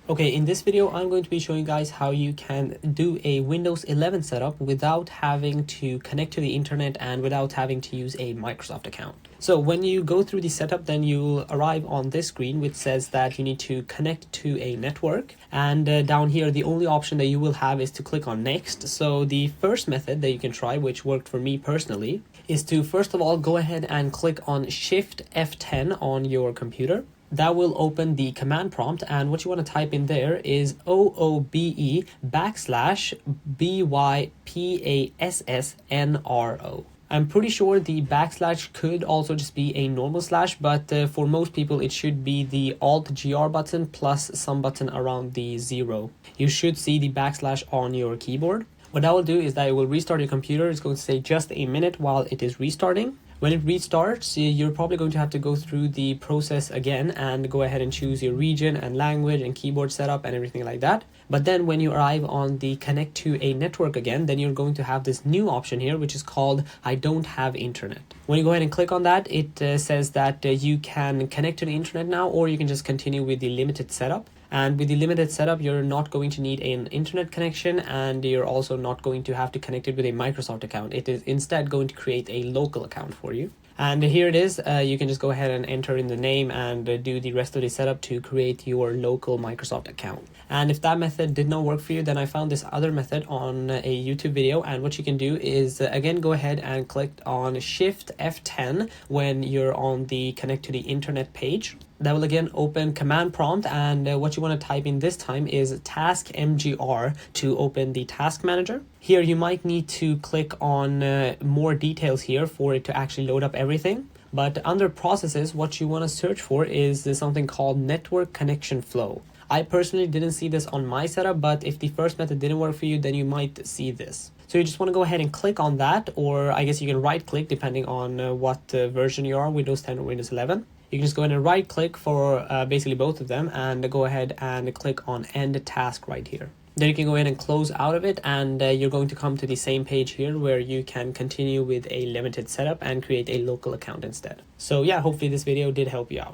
Okay, in this video, I'm going to be showing you guys how you can do a Windows 11 setup without having to connect to the internet and without having to use a Microsoft account. So when you go through the setup, then you'll arrive on this screen, which says that you need to connect to a network. And down here, the only option that you will have is to click on next. So the first method that you can try, which worked for me personally, is to first of all, go ahead and click on Shift F10 on your computer. That will open the command prompt, and what you want to type in there is OOBE /BYPASSNRO. I'm pretty sure the backslash could also just be a normal slash, but for most people it should be the Alt-GR button plus some button around the 0. You should see the backslash on your keyboard. What that will do is that it will restart your computer. It's going to say just a minute while it is restarting. When it restarts, you're probably going to have to go through the process again and go ahead and choose your region and language and keyboard setup and everything like that. But then when you arrive on the connect to a network again, then you're going to have this new option here, which is called I don't have internet. When you go ahead and click on that, it says that you can connect to the internet now, or you can just continue with the limited setup. And with the limited setup, you're not going to need an internet connection, and you're also not going to have to connect it with a Microsoft account. It is instead going to create a local account for you. And here it is. You can just go ahead and enter in the name and do the rest of the setup to create your local Microsoft account. And if that method did not work for you, then I found this other method on a YouTube video. And what you can do is, again, go ahead and click on Shift F10 when you're on the connect to the internet page. That will again open command prompt, and what you want to type in this time is task mgr to open the task manager. Here you might need to click on more details here for it to actually load up everything. But under processes, what you want to search for is something called network connection flow. I personally didn't see this on my setup, but if the first method didn't work for you, then you might see this. So you just want to go ahead and click on that, or I guess you can right click depending on what version you are, Windows 10 or Windows 11. You can just go ahead and right click for basically both of them and go ahead and click on end task right here. Then you can go ahead and close out of it, and you're going to come to the same page here where you can continue with a limited setup and create a local account instead. So yeah, hopefully this video did help you out.